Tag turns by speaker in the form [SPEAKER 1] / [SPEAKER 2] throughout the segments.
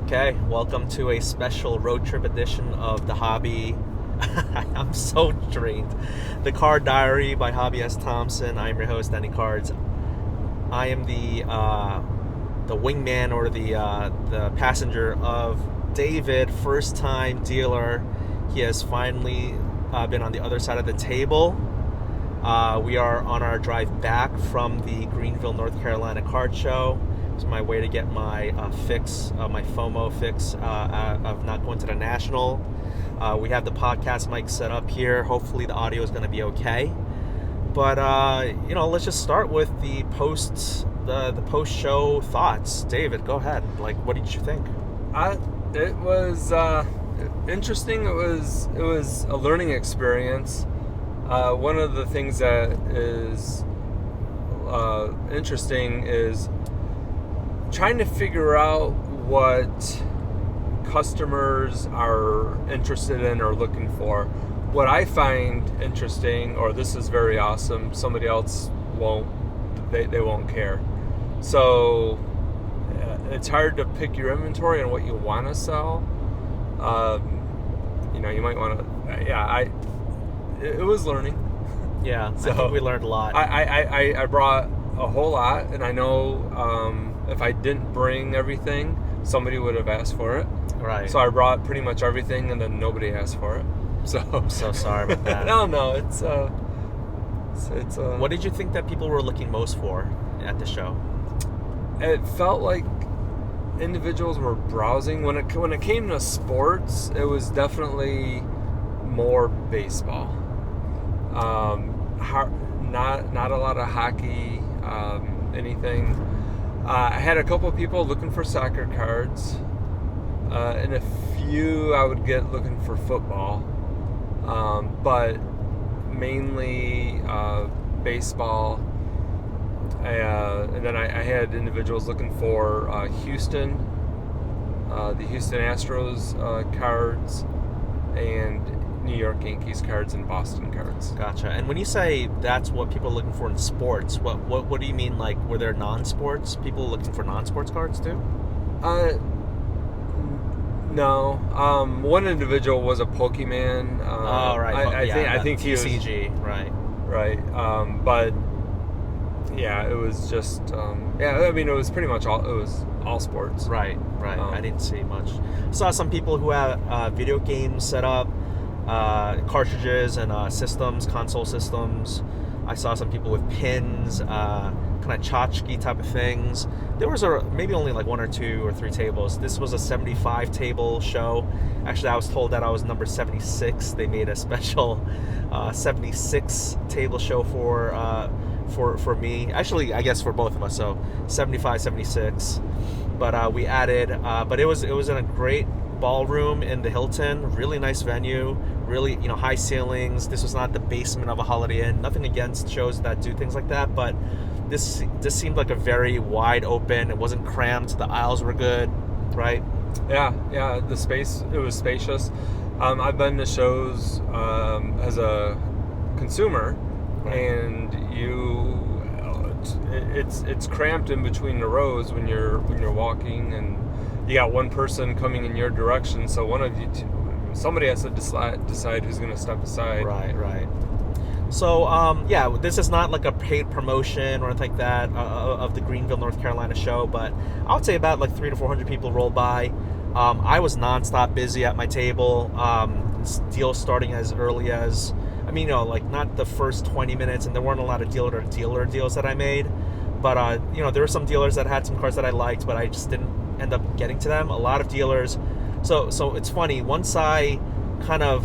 [SPEAKER 1] Okay, welcome to a special road trip edition of The Hobby. I'm so drained. The Card Diary by Hobby S. Thompson. I'm your host, Danny Cards. I am the wingman or the passenger of David, first-time dealer. He has finally been on the other side of the table. We are on our drive back from the Greenville, North Carolina card show. It's my way to get my fix, my FOMO fix of not going to the National. We have the podcast mic set up here. Hopefully the audio is going to be okay. But let's just start with the post-show thoughts. David, go ahead. What did you think?
[SPEAKER 2] It was interesting. It was a learning experience. One of the things that is interesting is trying to figure out what customers are interested in or looking for. What I find interesting, or this is very awesome, somebody else won't, they won't care. So it's hard to pick your inventory and what you want to sell. You might want to, it was learning.
[SPEAKER 1] Yeah, so I think we learned a lot.
[SPEAKER 2] I brought a whole lot, and I know if I didn't bring everything, somebody would have asked for it.
[SPEAKER 1] Right.
[SPEAKER 2] So I brought pretty much everything, and then nobody asked for it. So
[SPEAKER 1] I'm so sorry about that.
[SPEAKER 2] No, it's
[SPEAKER 1] What did you think that people were looking most for at the show?
[SPEAKER 2] It felt like individuals were browsing. When it came to sports, it was definitely more baseball. Not a lot of hockey, anything. I had a couple of people looking for soccer cards, and a few I would get looking for football, but mainly baseball. And then I had individuals looking for Houston, the Houston Astros cards, and New York Yankees cards and Boston cards.
[SPEAKER 1] Gotcha. And when you say that's what people are looking for in sports, what do you mean? Were there non-sports people looking for non-sports cards too?
[SPEAKER 2] No. One individual was a Pokemon.
[SPEAKER 1] Right.
[SPEAKER 2] I think he was
[SPEAKER 1] TCG. Right.
[SPEAKER 2] But yeah, it was just it was pretty much all sports.
[SPEAKER 1] Right. I didn't see much. Saw some people who have video games set up. Cartridges and console systems. I saw some people with pins, kind of tchotchke type of things. There was maybe only one or two or three tables. This was a 75 table show. Actually, I was told that I was number 76. They made a special 76 table show for me. Actually, I guess for both of us. So 75, 76. But we added. But it was in a great ballroom in the Hilton. Really nice venue. Really, high ceilings. This was not the basement of a Holiday Inn. Nothing against shows that do things like that, but this seemed like a very wide open. It wasn't crammed. The aisles were good, right?
[SPEAKER 2] Yeah. The space, it was spacious. I've been to shows as a consumer,
[SPEAKER 1] right.
[SPEAKER 2] And it's cramped in between the rows when you're walking, and you got one person coming in your direction. So one of you two. Somebody has to decide who's going to step aside.
[SPEAKER 1] Right. So, this is not like a paid promotion or anything like that of the Greenville, North Carolina show, but I would say about 300 to 400 people rolled by. I was nonstop busy at my table. Deals starting as early as, not the first 20 minutes, and there weren't a lot of dealer deals that I made. But, there were some dealers that had some cards that I liked, but I just didn't end up getting to them. A lot of dealers. So it's funny, once I kind of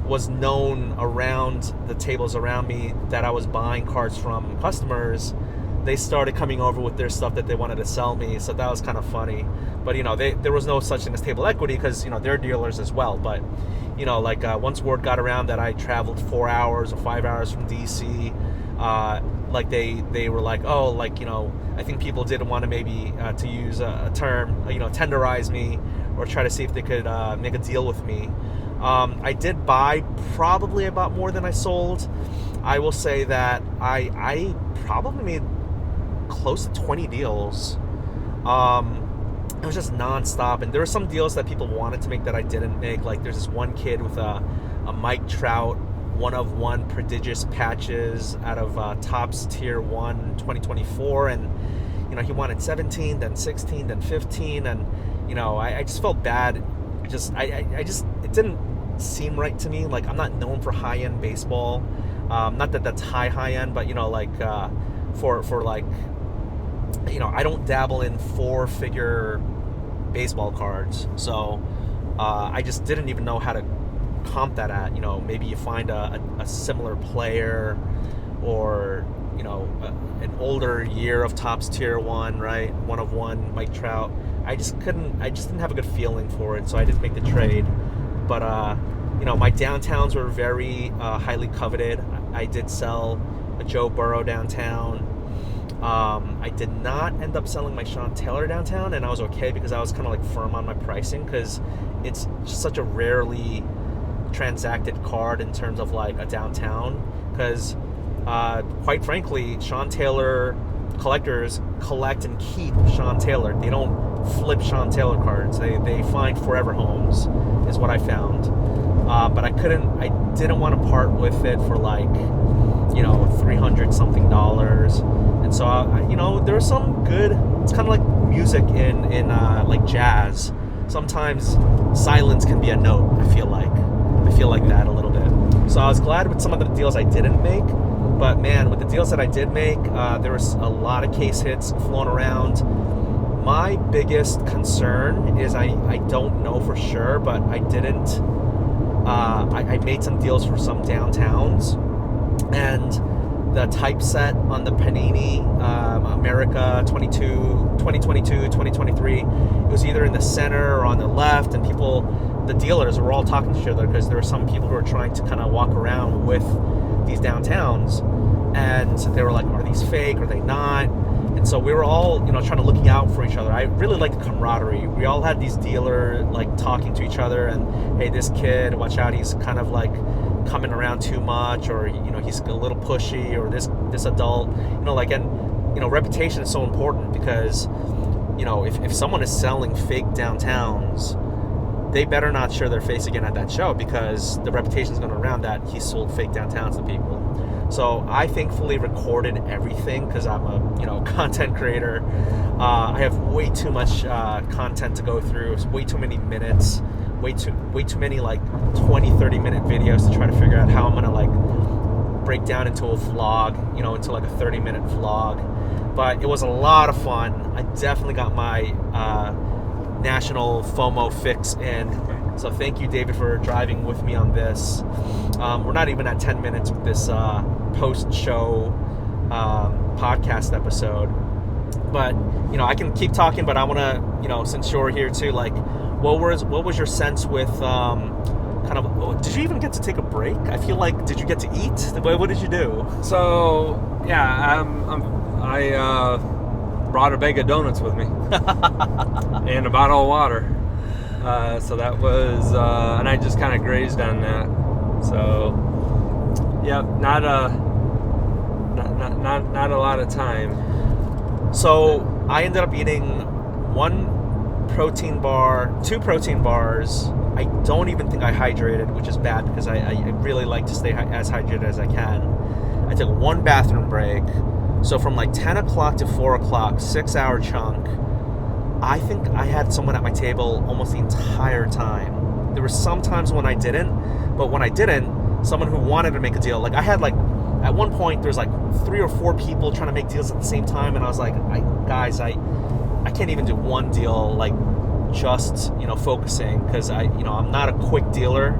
[SPEAKER 1] was known around the tables around me that I was buying cards from customers, they started coming over with their stuff that they wanted to sell me, so that was kind of funny. But, there was no such thing as table equity because, they're dealers as well. But, once word got around that I traveled 4 hours or 5 hours from D.C., they were I think people did want to maybe, to use a term, tenderize me, or try to see if they could make a deal with me. I did buy probably about more than I sold. I will say that I probably made close to 20 deals. it was just nonstop. And there were some deals that people wanted to make that I didn't make. Like there's this one kid with a Mike Trout 1-of-1 prodigious patches out of Topps Tier 1 2024, and he wanted 17, then 16, then 15, and I just felt bad. I just it didn't seem right to me. Like, I'm not known for high-end baseball. Not that that's high end, but for like, I don't dabble in 4-figure baseball cards. So I just didn't even know how to comp that at. Maybe you find a similar player, or an older year of Topps Tier 1, right? 1-of-1 Mike Trout. I just didn't have a good feeling for it, so I didn't make the trade. But my downtowns were very highly coveted. I did sell a Joe Burrow downtown. I did not end up selling my Sean Taylor downtown, and I was okay because I was kind of like firm on my pricing, because it's just such a rarely transacted card in terms of like a downtown. Because quite frankly, Sean Taylor collectors collect and keep Sean Taylor. They don't flip Sean Taylor cards. They find forever homes, is what I found. But I didn't want to part with it for like, $300 something. And so, there's some good, it's kind of like music in like jazz. Sometimes silence can be a note, I feel like that a little bit. So I was glad with some of the deals I didn't make. But man, with the deals that I did make, there was a lot of case hits flown around. My biggest concern is I don't know for sure, but I made some deals for some downtowns, and the typeset on the Panini America 2022, 2023, it was either in the center or on the left, and the dealers were all talking to each other, because there were some people who were trying to kind of walk around with these downtowns, and they were like, are these fake, are they not? And so we were all, trying to looking out for each other. I really liked the camaraderie. We all had these dealers like talking to each other, and hey, this kid, watch out, he's kind of like coming around too much, or he's a little pushy, or this adult, and reputation is so important, because if someone is selling fake downtowns, they better not show their face again at that show, because the reputation is going around that he sold fake downtowns to people. So I thankfully recorded everything, because I'm a content creator. I have way too much content to go through. It's way too many minutes, way too many like 20-30 minute videos to try to figure out how I'm gonna like break down into a vlog, into like a 30-minute vlog. But it was a lot of fun. I definitely got my national FOMO fix in. So thank you, David, for driving with me on this. We're not even at 10 minutes with this post-show podcast episode. But, I can keep talking, but I want to, since you're here too, like, what was your sense with did you even get to take a break? I feel like, did you get to eat? What did you do?
[SPEAKER 2] So, yeah, I brought a bag of donuts with me and a bottle of water. So that was, and I just kind of grazed on that. So, yeah, not a lot of time.
[SPEAKER 1] So I ended up eating 2 protein bars. I don't even think I hydrated, which is bad, because I really like to stay as hydrated as I can. I took 1 bathroom break. So from like 10 o'clock to 4 o'clock, 6-hour chunk. I think I had someone at my table almost the entire time. There were some times when I didn't, but when I didn't, someone who wanted to make a deal, like I had like, at one point there's like 3 or 4 people trying to make deals at the same time, and I was like, guys, I can't even do one deal, like just, focusing, because I'm not a quick dealer.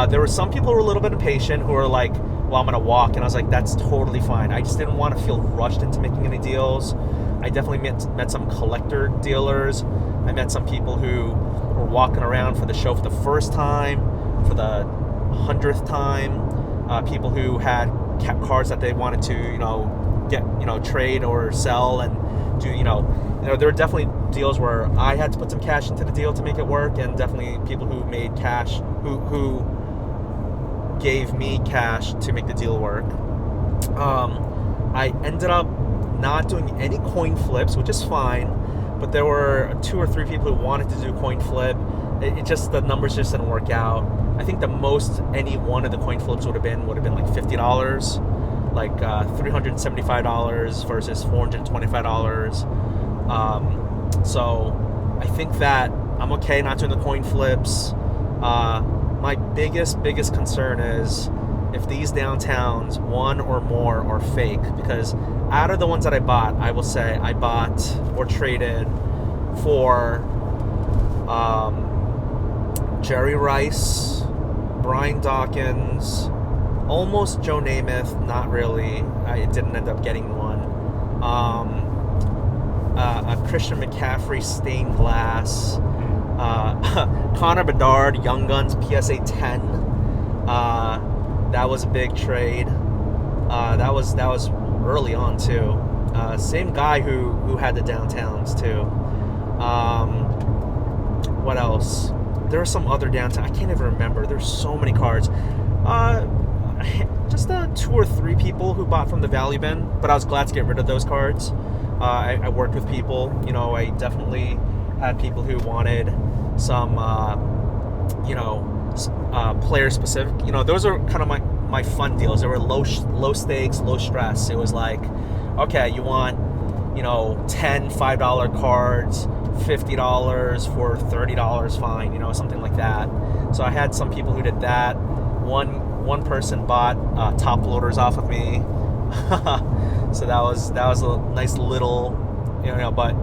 [SPEAKER 1] There were some people who were a little bit impatient, who were like, well, I'm gonna walk, and I was like, that's totally fine. I just didn't want to feel rushed into making any deals. I definitely met some collector dealers. I met some people who were walking around for the show for the first time, for the 100th time. People who had cards that they wanted to, get, trade or sell, and do, there were definitely deals where I had to put some cash into the deal to make it work, and definitely people who made cash, who gave me cash to make the deal work. I ended up not doing any coin flips, which is fine, but there were 2 or 3 people who wanted to do coin flip. It just, the numbers just didn't work out. I think the most any one of the coin flips would have been like $50, like $375 versus $425. So I think that I'm okay not doing the coin flips. My biggest concern is if these downtowns, one or more, are fake, because out of the ones that I bought, I will say I bought or traded for Jerry Rice, Brian Dawkins, almost Joe Namath, not really. I didn't end up getting one. A Christian McCaffrey stained glass. Connor Bedard, Young Guns PSA 10. That was a big trade. That was early on too. Same guy who had the downtowns too. What else? There were some other downtown. I can't even remember. There's so many cards. Just 2 or 3 people who bought from the value bin, but I was glad to get rid of those cards. I worked with people. You know, I definitely had people who wanted some, player specific. You know, those are kind of my fun deals. They were low stakes, low stress. It was like, okay, you want, 10 $5 cards, $50 for $30, fine, something like that. So I had some people who did that. One person bought top loaders off of me. So that was a nice little, but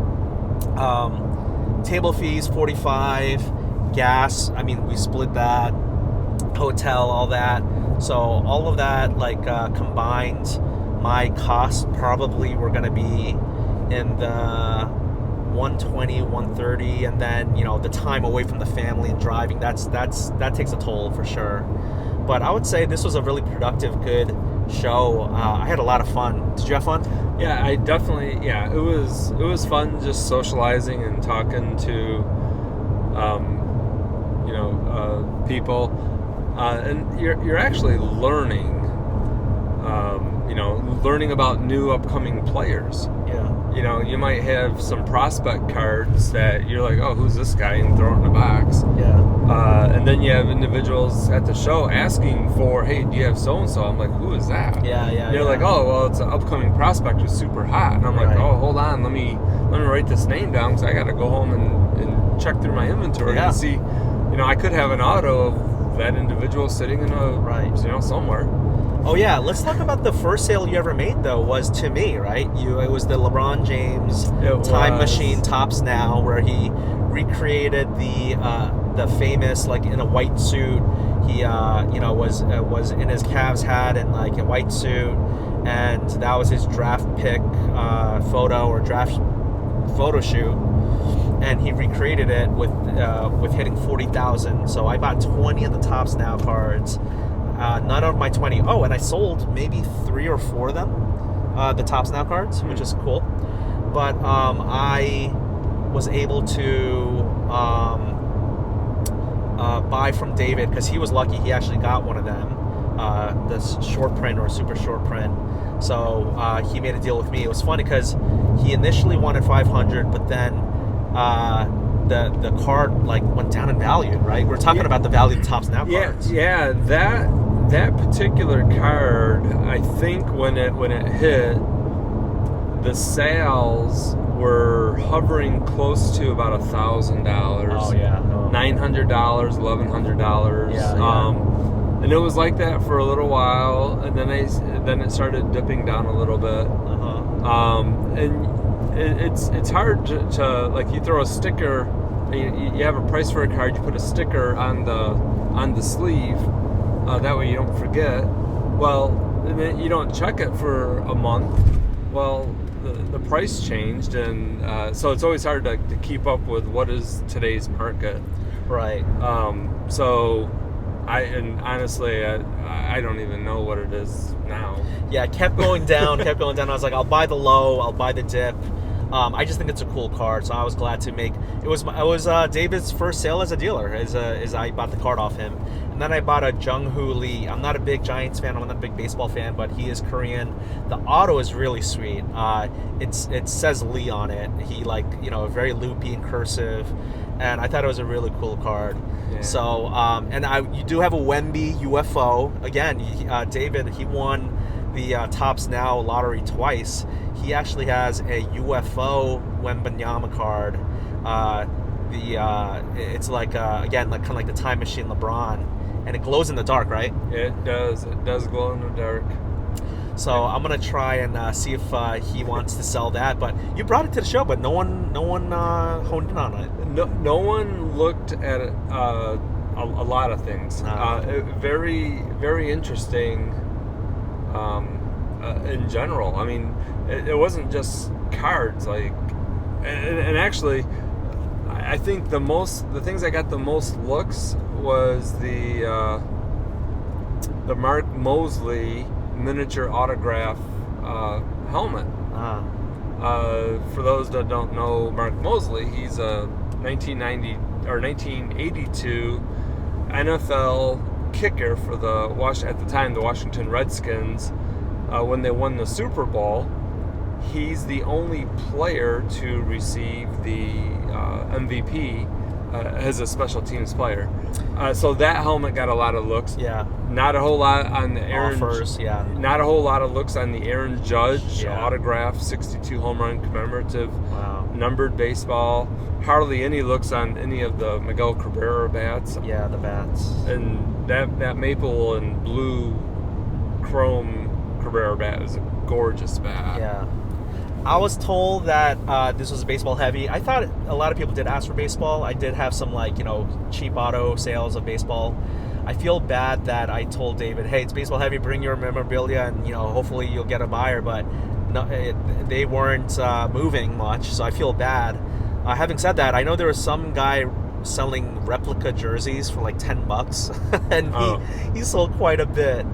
[SPEAKER 1] table fees $45, gas, I mean, we split that, hotel, all that. So all of that, combined, my costs probably were going to be in the 120, 130, and then the time away from the family and driving, that takes a toll for sure. But I would say this was a really productive, good show. I had a lot of fun. Did you have fun?
[SPEAKER 2] Yeah, I definitely. Yeah, it was fun just socializing and talking to, people, and you're actually learning, learning about new upcoming players.
[SPEAKER 1] Yeah.
[SPEAKER 2] You might have some prospect cards that you're like, oh, who's this guy, and throw it in a box.
[SPEAKER 1] Yeah.
[SPEAKER 2] And then you have individuals at the show asking for, hey, do you have so-and-so? I'm like, who is that?
[SPEAKER 1] Yeah.
[SPEAKER 2] You're like, oh, well, it's an upcoming prospect who's super hot. And I'm like, oh, hold on, let me write this name down, because I got to go home and check through my inventory and see, I could have an auto of that individual sitting in a, somewhere.
[SPEAKER 1] Oh yeah, let's talk about the first sale you ever made though. Was to me, right? It was the LeBron James Time Machine Tops Now, where he recreated the famous, in a white suit. He was in his Cavs hat and a white suit, and that was his draft pick photo or draft photo shoot. And he recreated it with hitting 40,000. So I bought 20 of the Tops Now cards. None of my 20. Oh, and I sold maybe 3 or 4 of them, the Tops Now cards, which is cool. But I was able to buy from David, because he was lucky. He actually got one of them, this short print or super short print. So he made a deal with me. It was funny because he initially wanted 500, but then the card went down in value. Right? We're talking about the value of the Tops Now cards.
[SPEAKER 2] Yeah. That particular card, I think when it hit, the sales were hovering close to about $1,000.
[SPEAKER 1] Oh yeah,
[SPEAKER 2] $900, $1,100.
[SPEAKER 1] Yeah.
[SPEAKER 2] And it was like that for a little while, and then it started dipping down a little bit. And it's hard to you throw a sticker. You have a price for a card. You put a sticker on the sleeve. That way you don't forget. Well, and then you don't check it for a month. Well, the price changed, and so it's always hard to keep up with what is today's market.
[SPEAKER 1] Right.
[SPEAKER 2] So honestly, I don't even know what it is now.
[SPEAKER 1] Yeah, it kept going down, I was like, I'll buy the low, I'll buy the dip. I just think it's a cool card, so I was glad to make. It was David's first sale as a dealer. As I bought the card off him, and then I bought a Jung-Hoo Lee. I'm not a big Giants fan. I'm not a big baseball fan, but he is Korean. The auto is really sweet. It says Lee on it. He very loopy and cursive, and I thought it was a really cool card.
[SPEAKER 2] Yeah.
[SPEAKER 1] So you do have a Wemby UFO again. David, he won the Topps Now lottery twice. He actually has a UFO Wembanyama card. It's again kind of like the Time Machine LeBron, and it glows in the dark, right?
[SPEAKER 2] It does. It does glow in the dark.
[SPEAKER 1] So I'm gonna try and see if he wants to sell that. But you brought it to the show, but no one honed in on it.
[SPEAKER 2] No one looked at it, a lot of things. Very, very interesting. In general, I mean, it wasn't just cards. And actually, I think the things that got the most looks was the Mark Mosley miniature autograph helmet. For those that don't know Mark Mosley, he's a 1990 or 1982 NFL kicker for the Washington Redskins. When they won the Super Bowl, he's the only player to receive the MVP as a special teams player. So that helmet got a lot of looks.
[SPEAKER 1] Yeah.
[SPEAKER 2] Not a whole lot on the Aaron.
[SPEAKER 1] Offers, yeah.
[SPEAKER 2] Not a whole lot of looks on the Aaron Judge
[SPEAKER 1] Yeah.
[SPEAKER 2] autograph 62 home run commemorative numbered baseball. Hardly any looks on any of the Miguel Cabrera bats.
[SPEAKER 1] Yeah, the bats.
[SPEAKER 2] And that maple and blue chrome Cabrera bat is a gorgeous bat.
[SPEAKER 1] Yeah. I was told that this was baseball heavy. I thought a lot of people did ask for baseball. I did have some cheap auto sales of baseball. I feel bad that I told David, hey, it's baseball heavy, bring your memorabilia and hopefully you'll get a buyer, but no, they weren't moving much, so I feel bad. Having said that, I know there was some guy selling replica jerseys for like $10 and he sold quite a bit.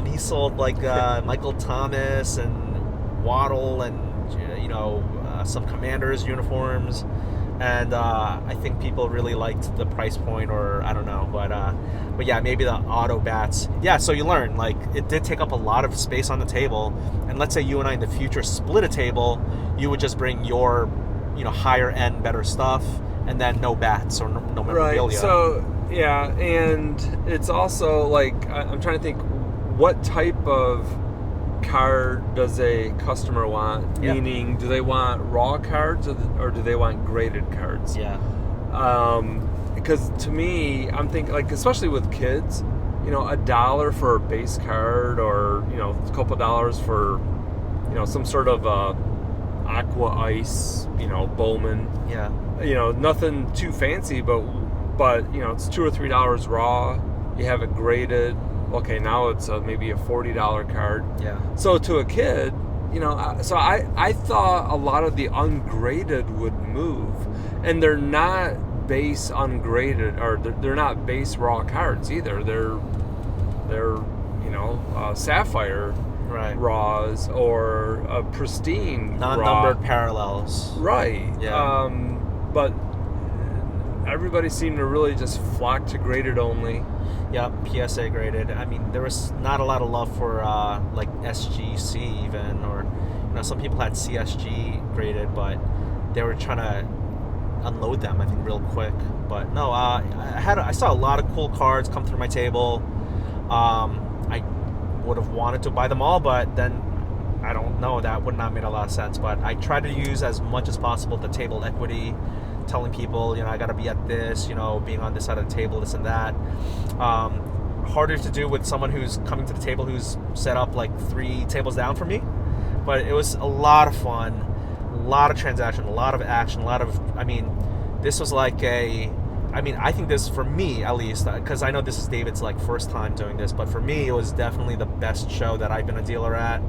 [SPEAKER 1] He sold Michael Thomas and Waddle and some Commanders uniforms, and I think people really liked the price point, or I don't know, but yeah, maybe the auto bats. Yeah, so you learn it did take up a lot of space on the table, and let's say you and I in the future split a table, you would just bring your higher end better stuff, and then no bats or no memorabilia.
[SPEAKER 2] Right. So yeah, and it's also I'm trying to think, what type of card does a customer want?
[SPEAKER 1] Yeah.
[SPEAKER 2] Meaning, do they want raw cards or do they want graded cards?
[SPEAKER 1] Yeah.
[SPEAKER 2] Because to me, I'm thinking especially with kids, $1 for a base card, or a couple dollars for some sort of aqua ice, Bowman.
[SPEAKER 1] Yeah.
[SPEAKER 2] Nothing too fancy, but it's $2 or $3 raw. You have it graded. Okay, now it's maybe a $40 card.
[SPEAKER 1] Yeah.
[SPEAKER 2] So to a kid, so I thought a lot of the ungraded would move, and they're not base ungraded, or they're not base raw cards either. They're sapphire raws, or a pristine
[SPEAKER 1] non-numbered
[SPEAKER 2] raw.
[SPEAKER 1] Parallels.
[SPEAKER 2] Right.
[SPEAKER 1] Yeah.
[SPEAKER 2] But everybody seemed to really just flock to graded only.
[SPEAKER 1] Yep, PSA graded. I mean, there was not a lot of love for SGC even, or some people had CSG graded, but they were trying to unload them, I think, real quick. But no, I saw a lot of cool cards come through my table. I would have wanted to buy them all, but then I don't know, that would not make a lot of sense. But I tried to use as much as possible the table equity, telling people, I got to be at this, being on this side of the table, this and that. Harder to do with someone who's coming to the table who's set up 3 tables down from me. But it was a lot of fun, a lot of transaction, a lot of action, this was I think this, for me at least, because I know this is David's first time doing this, but for me it was definitely the best show that I've been a dealer at.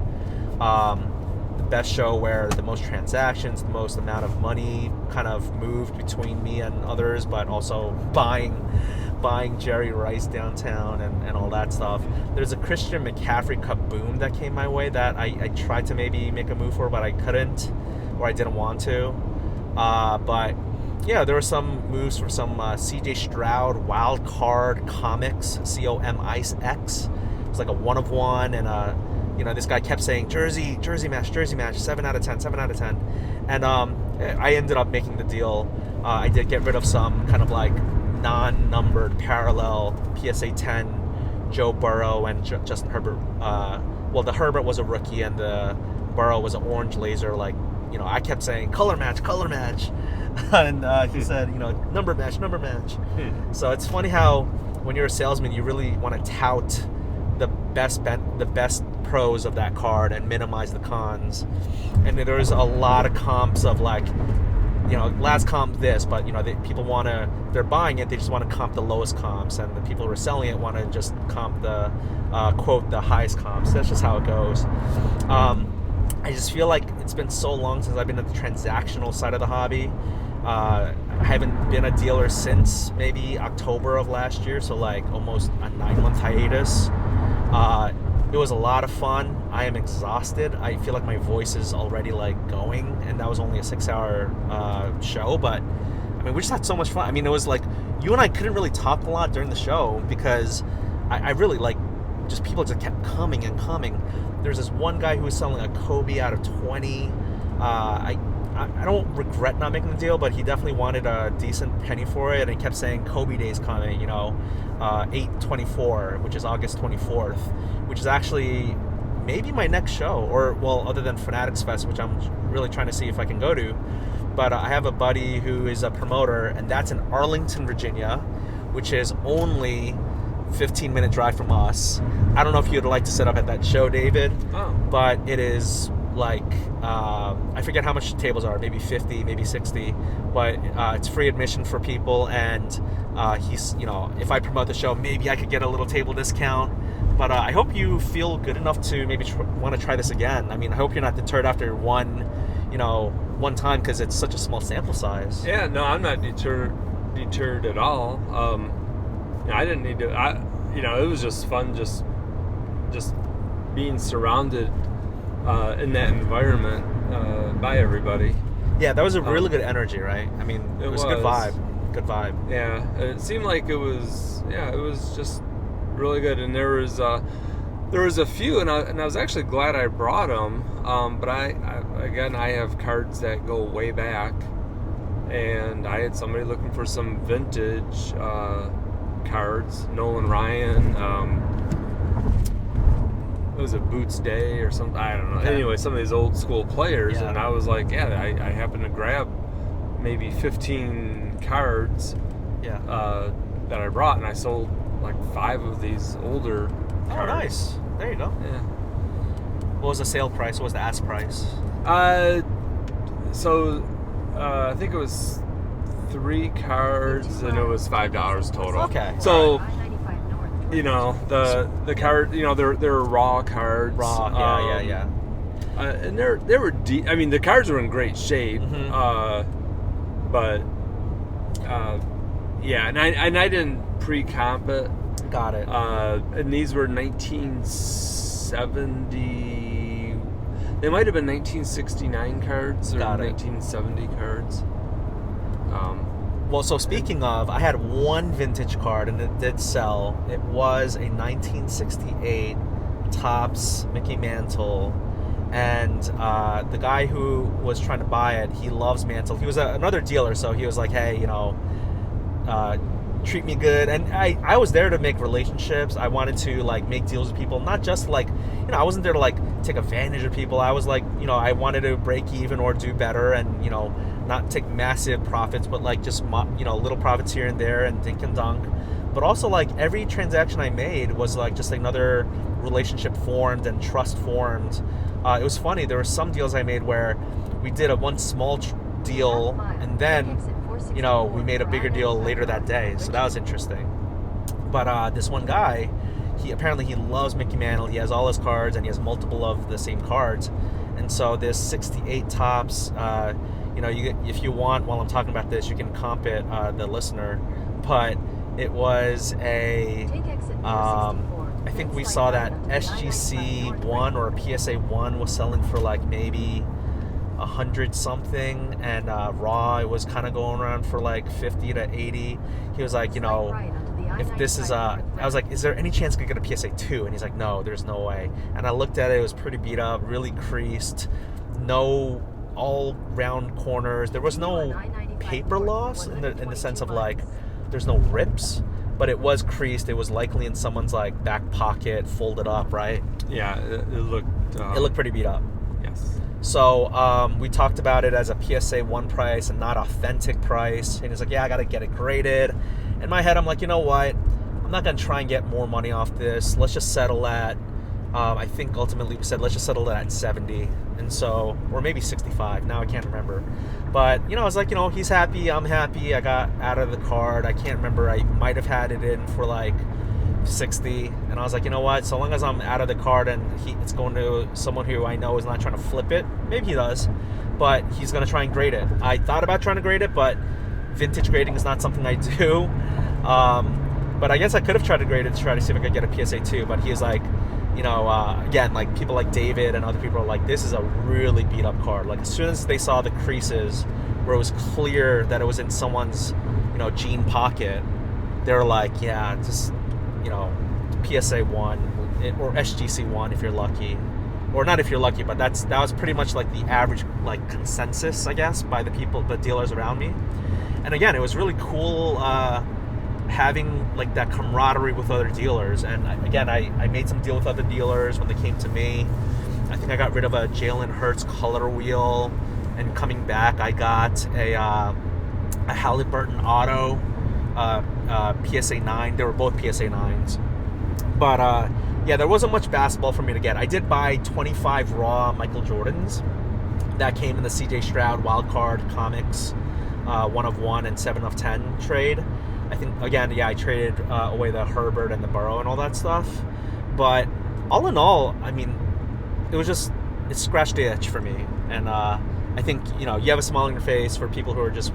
[SPEAKER 1] The best show where the most transactions, the most amount of money kind of moved between me and others, but also buying Jerry Rice downtown and all that stuff. There's a Christian McCaffrey Kaboom that came my way that I tried to maybe make a move for, but I couldn't. or I didn't want to. But yeah, there were some moves for some CJ Stroud Wild Card Comics, COMIX. It was like a 1 of 1, and this guy kept saying jersey match, 7 out of 10, 7 out of 10, and I ended up making the deal. I did get rid of some kind of like non-numbered parallel PSA 10 Joe Burrow and Justin Herbert. Well, the Herbert was a rookie and the Burrow was an orange laser. Like, I kept saying color match, and he said, number match. So it's funny how when you're a salesman, you really want to tout the best pros of that card and minimize the cons. And there's a lot of comps of like, last comp this, but people they're buying it, they just want to comp the lowest comps, and the people who are selling it want to just comp the quote the highest comps. That's just how it goes. I just feel like it's been so long since I've been at the transactional side of the hobby. I haven't been a dealer since maybe October of last year, so like almost a 9-month hiatus. It was a lot of fun. I am exhausted. I feel like my voice is already like going, and that was only a 6-hour show, but I mean, we just had so much fun. I mean, it was like you and I couldn't really talk a lot during the show because I really like just people just kept coming and coming. There's this one guy who was selling a Kobe out of 20. I don't regret not making the deal, but he definitely wanted a decent penny for it, and he kept saying Kobe Day's coming, 8/24, which is August 24th, which is actually maybe my next show, or, well, other than Fanatics Fest, which I'm really trying to see if I can go to. But I have a buddy who is a promoter, and that's in Arlington, Virginia, which is only 15-minute drive from us. I don't know if you'd like to set up at that show, David, but it is like, I forget how much tables are, maybe 50, maybe 60, but it's free admission for people, and he's, if I promote the show, maybe I could get a little table discount. But I hope you feel good enough to maybe want to try this again. I mean, I hope you're not deterred after one time, because it's such a small sample size.
[SPEAKER 2] Yeah, no, I'm not deterred at all. I didn't need to. It was just fun, just being surrounded in that environment by everybody.
[SPEAKER 1] Yeah, that was a really good energy, right? I mean, it was a good vibe. Good vibe.
[SPEAKER 2] Yeah, it seemed like it was just really good, and there was a few, and I was actually glad I brought them. But I have cards that go way back, and I had somebody looking for some vintage cards. Nolan Ryan. It was a Boots Day or something. I don't know.
[SPEAKER 1] Okay.
[SPEAKER 2] Anyway, some of these old school players,
[SPEAKER 1] Yeah.
[SPEAKER 2] and I was like, I happened to grab maybe 15 cards.
[SPEAKER 1] Yeah.
[SPEAKER 2] That I brought, and I sold like 5 of these older cards.
[SPEAKER 1] Oh, nice. There you go.
[SPEAKER 2] Yeah.
[SPEAKER 1] What was the sale price? What was the ask price?
[SPEAKER 2] So I think it was 3 cards, and it was $5 total.
[SPEAKER 1] Okay.
[SPEAKER 2] So the card, they're raw cards.
[SPEAKER 1] Raw. Yeah.
[SPEAKER 2] And they were deep. I mean, the cards were in great shape.
[SPEAKER 1] Mm-hmm.
[SPEAKER 2] But yeah, and I didn't pre-comp it.
[SPEAKER 1] Got it.
[SPEAKER 2] And these were 1970. They might have been 1969 cards or 1970 cards.
[SPEAKER 1] Well, so speaking of, I had one vintage card, and it did sell. It was a 1968 Topps Mickey Mantle, and the guy who was trying to buy it, he loves Mantle. He was another dealer, so he was like, hey, treat me good. And I was there to make relationships. I wanted to like make deals with people, not just like, I wasn't there to like take advantage of people. I was like, I wanted to break even or do better, and not take massive profits, but like just little profits here and there and dink and dunk. But also like every transaction I made was like just another relationship formed and trust formed. It was funny, there were some deals I made where we did one small deal, and then we made a bigger deal later that day, so that was interesting. But this one guy, he loves Mickey Mantle. He has all his cards, and he has multiple of the same cards. And so this 68 Topps, if you want, while I'm talking about this, you can comp it, the listener. But it was I think we saw that SGC 1 or PSA 1 was selling for like maybe 100 something, and raw it was kind of going around for like 50 to 80. He was like, if this is I was like, is there any chance I could get a PSA 2? And he's like, no, there's no way. And I looked at it, it was pretty beat up, really creased, no all round corners. There was no paper loss in the sense of like there's no rips, but it was creased. It was likely in someone's like back pocket, folded up, right?
[SPEAKER 2] Yeah, it looked
[SPEAKER 1] pretty beat up.
[SPEAKER 2] Yes.
[SPEAKER 1] So we talked about it as a PSA 1 price and not authentic price. And he's like, yeah, I got to get it graded. In my head, I'm like, you know what? I'm not going to try and get more money off this. Let's just settle at, I think ultimately we said, let's just settle it at 70. And so, or maybe 65. Now I can't remember. But, I was like, he's happy. I'm happy. I got out of the card. I can't remember. I might have had it in for like 60, and I was like, you know what, so long as I'm out of the card and it's going to someone who I know is not trying to flip it, maybe he does, but he's going to try and grade it. I thought about trying to grade it, but vintage grading is not something I do. But I guess I could have tried to grade it to try to see if I could get a PSA 2, but he was like, again, like people like David and other people are like, this is a really beat up card. Like as soon as they saw the creases where it was clear that it was in someone's jean pocket, they were like, yeah, just PSA 1 or SGC 1 if you're lucky, or not if you're lucky, but that was pretty much like the average like consensus, I guess, by the dealers around me. And again, it was really cool having like that camaraderie with other dealers. And again, I made some deal with other dealers when they came to me. I think I got rid of a Jalen Hurts color wheel, and coming back I got a Halliburton auto PSA 9. They were both PSA 9s. But yeah, there wasn't much basketball for me to get. I did buy 25 raw Michael Jordans. That came in the CJ Stroud Wildcard Comics 1 of 1 and 7 of 10 trade. I think, again, yeah, I traded away the Herbert and the Burrow and all that stuff. But all in all, I mean, it scratched the itch for me. And I think, you have a smile on your face for people who are just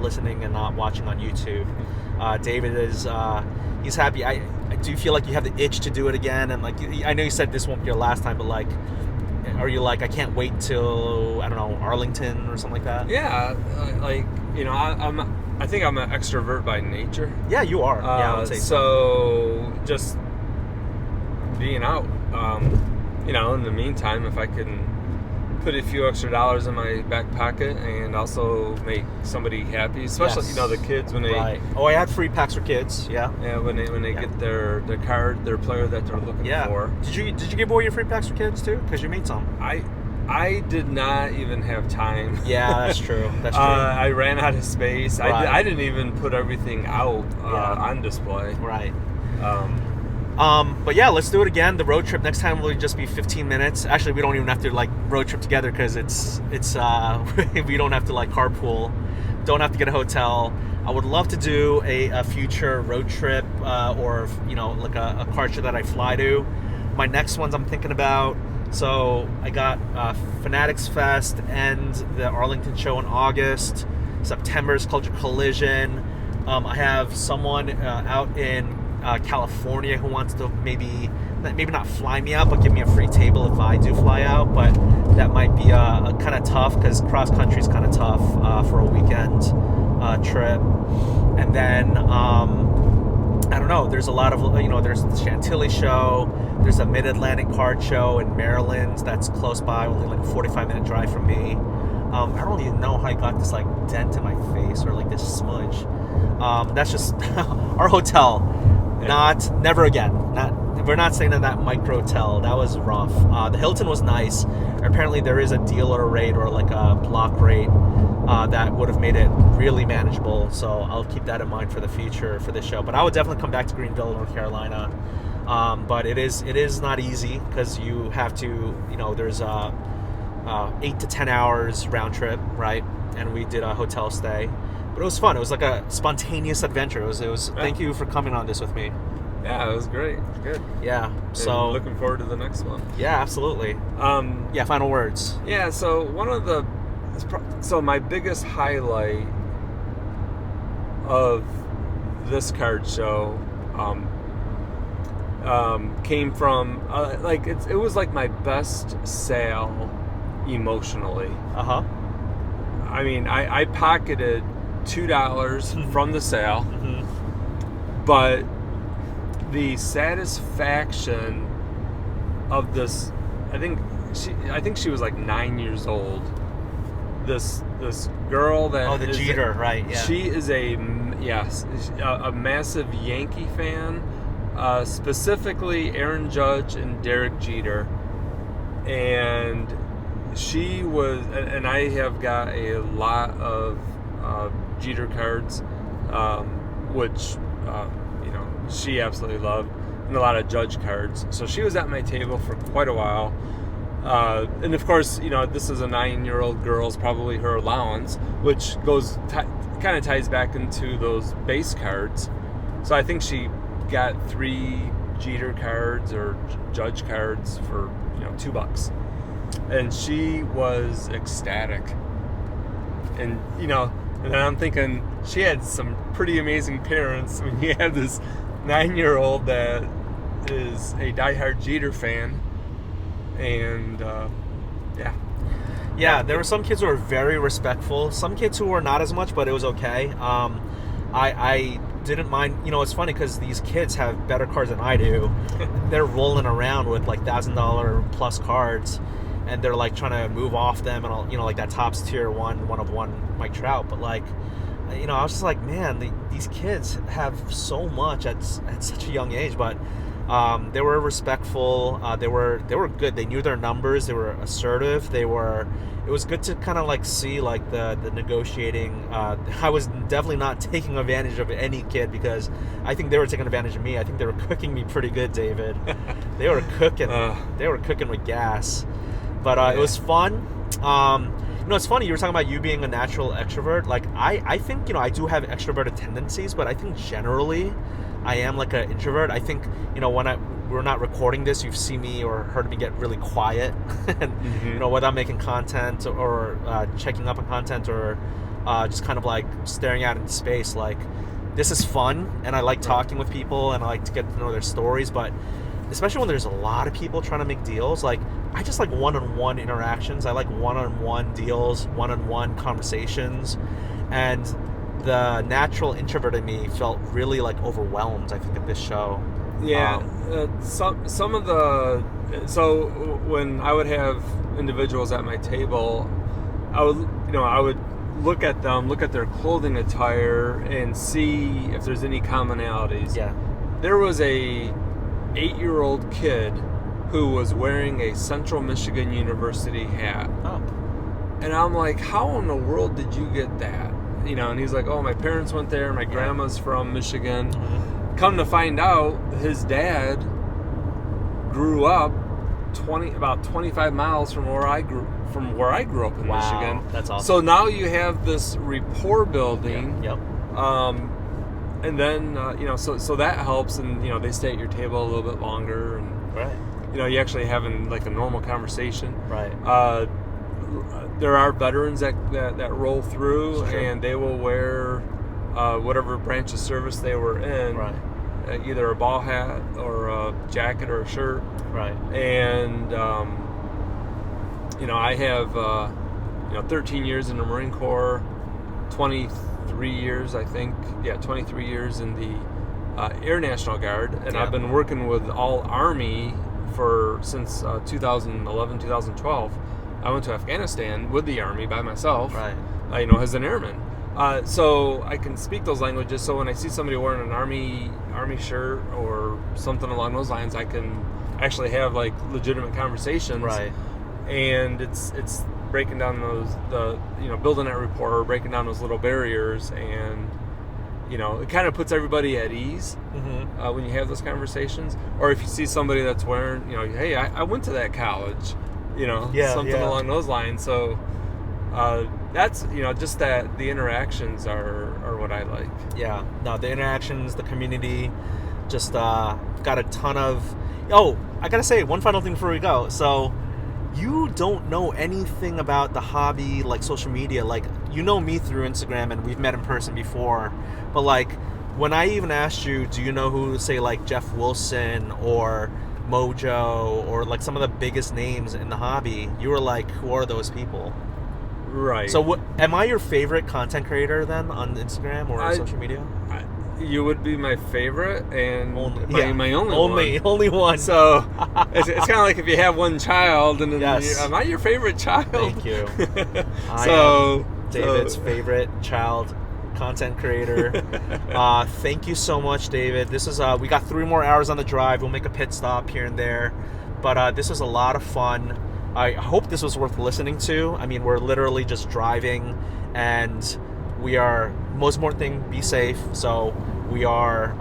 [SPEAKER 1] listening and not watching on YouTube. David is, he's happy. I do feel like you have the itch to do it again. And like, I know you said this won't be your last time, but like, are you like, I can't wait till, I don't know, Arlington or something like that?
[SPEAKER 2] Yeah. Like, I think I'm an extrovert by nature.
[SPEAKER 1] Yeah, you are. Yeah, I would say
[SPEAKER 2] so. Just being out, in the meantime, if I can put a few extra dollars in my back pocket and also make somebody happy, especially
[SPEAKER 1] yes.
[SPEAKER 2] The kids when they
[SPEAKER 1] I had free packs for kids. Yeah
[SPEAKER 2] when they get their card, their player that they're looking for.
[SPEAKER 1] Did you give away your free packs for kids too? Because you made some.
[SPEAKER 2] I did not even have time.
[SPEAKER 1] Yeah, that's true.
[SPEAKER 2] I ran out of space.
[SPEAKER 1] Right.
[SPEAKER 2] I didn't even put everything out on display.
[SPEAKER 1] Right. But yeah, let's do it again. The road trip next time will just be 15 minutes. Actually, we don't even have to like road trip together because it's we don't have to like carpool. Don't have to get a hotel. I would love to do a future road trip or like a car show that I fly to. My next ones I'm thinking about. So I got Fanatics Fest and the Arlington show in August. September's Culture Collision. I have someone out in California who wants to maybe not fly me out, but give me a free table if I do fly out. But that might be a kind of tough because cross country is kind of tough for a weekend trip. And then I don't know. There's a lot of there's the Chantilly show. There's a Mid-Atlantic card show in Maryland that's close by, only like a 45-minute drive from me. I don't even know how I got this like dent in my face or like this smudge. That's just our hotel. Never again. We're not staying in that micro hotel. That was rough. The Hilton was nice. Apparently there is a dealer rate or like a block rate that would have made it really manageable. So I'll keep that in mind for the future for this show. But I would definitely come back to Greenville, North Carolina. But it is not easy because you have to, there's 8 to 10 hours round trip, right? And we did a hotel stay. But it was fun. It was like a spontaneous adventure. It was. Yeah. Thank you for coming on this with me.
[SPEAKER 2] Yeah, it was great. It was good.
[SPEAKER 1] Yeah. So
[SPEAKER 2] and looking forward to the next one.
[SPEAKER 1] Yeah, absolutely. Yeah. Final words.
[SPEAKER 2] Yeah. So my biggest highlight of this card show came from it was like my best sale emotionally.
[SPEAKER 1] Uh-huh.
[SPEAKER 2] I mean, I pocketed $2 from the sale, but the satisfaction of this, I think she was like 9 years old. This girl that
[SPEAKER 1] the Jeter, right? Yeah.
[SPEAKER 2] She is a massive Yankee fan, specifically Aaron Judge and Derek Jeter, and she was, and I have got a lot of Jeter cards, which she absolutely loved, and a lot of Judge cards. So she was at my table for quite a while. And of course, this is a 9-year-old girl's probably her allowance, which goes kind of ties back into those base cards. So I think she got 3 Jeter cards or Judge cards for $2, and she was ecstatic. And and I'm thinking she had some pretty amazing parents when you have this 9-year-old that is a diehard Jeter fan. And
[SPEAKER 1] there were some kids who were very respectful, some kids who were not as much, but it was okay. I didn't mind. It's funny because these kids have better cards than I do. They're rolling around with like $1,000 plus cards, and they're like trying to move off them, and like that Topps tier 1 of 1 Mike Trout. But like, I was just like, man, these kids have so much at such a young age. But they were respectful. They were good. They knew their numbers. They were assertive. It was good to kind of like see like the negotiating. I was definitely not taking advantage of any kid, because I think they were taking advantage of me. I think they were cooking me pretty good, David. They were cooking. They were cooking with gas. But it was fun. It's funny, you were talking about you being a natural extrovert. Like, I think, I do have extroverted tendencies, but I think generally I am like an introvert. I think, when we're not recording this, you've seen me or heard me get really quiet, and without making content or checking up on content or just kind of like staring out into space. Like, this is fun, and I like talking with people, and I like to get to know their stories. But especially when there's a lot of people trying to make deals, like, I just like one-on-one interactions. I like one-on-one deals, one-on-one conversations, and the natural introvert in me felt really like overwhelmed, I think, at this show.
[SPEAKER 2] Yeah, some of the, so when I would have individuals at my table, I would look at them, look at their clothing attire, and see if there's any commonalities.
[SPEAKER 1] Yeah.
[SPEAKER 2] There was a 8-year-old kid who was wearing a Central Michigan University hat.
[SPEAKER 1] Oh.
[SPEAKER 2] And I'm like, how in the world did you get that? And he's like, oh, my parents went there. My grandma's from Michigan. Mm-hmm. Come to find out, his dad grew up about 25 miles from where I grew up in Michigan.
[SPEAKER 1] That's awesome.
[SPEAKER 2] So now you have this rapport building.
[SPEAKER 1] Yep.
[SPEAKER 2] And then so that helps, and they stay at your table a little bit longer, and
[SPEAKER 1] right.
[SPEAKER 2] You actually having like a normal conversation.
[SPEAKER 1] Right.
[SPEAKER 2] There are veterans that roll through, and they will wear whatever branch of service they were in.
[SPEAKER 1] Right.
[SPEAKER 2] Either a ball hat or a jacket or a shirt.
[SPEAKER 1] Right.
[SPEAKER 2] And I have 13 years in the Marine Corps, 23 years I think. Yeah, 23 years in the Air National Guard, and I've been working with all Army since 2011, 2012. I went to Afghanistan with the Army by myself.
[SPEAKER 1] Right.
[SPEAKER 2] As an airman. So I can speak those languages. So when I see somebody wearing an army shirt or something along those lines, I can actually have like legitimate conversations.
[SPEAKER 1] Right.
[SPEAKER 2] And it's breaking down building that rapport, breaking down those little barriers, and it kind of puts everybody at ease when you have those conversations. Or if you see somebody that's wearing, hey, I went to that college, something along those lines. So that's just that the interactions are what I like. Yeah,
[SPEAKER 1] no, the interactions, the community, just got a ton of. Oh, I gotta say one final thing before we go. So you don't know anything about the hobby, like social media. Like, me through Instagram, and we've met in person before, but like when I even asked you, do you know who, say, like Jeff Wilson or Mojo or like some of the biggest names in the hobby, you were like, who are those people?
[SPEAKER 2] Right.
[SPEAKER 1] So am I your favorite content creator then on Instagram or social media?
[SPEAKER 2] You would be my favorite and my
[SPEAKER 1] only one.
[SPEAKER 2] So it's kind of like if you have one child and then am I your favorite child?
[SPEAKER 1] Thank you. I am David's favorite child content creator. Thank you so much, David. This is we got 3 more hours on the drive. We'll make a pit stop here and there, but this was a lot of fun. I hope this was worth listening to. I mean, we're literally just driving, and we are, most important thing, be safe. So we are,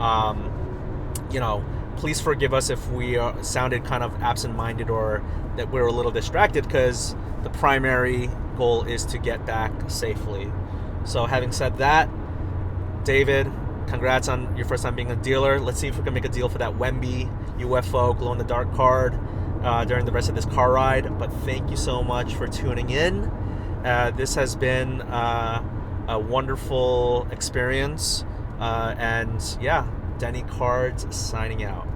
[SPEAKER 1] please forgive us if we sounded kind of absent-minded or that we were a little distracted, because the primary goal is to get back safely. So having said that, David, congrats on your first time being a dealer. Let's see if we can make a deal for that Wemby UFO glow-in-the-dark card during the rest of this car ride. But thank you so much for tuning in. This has been a wonderful experience. And yeah, Denny Cards signing out.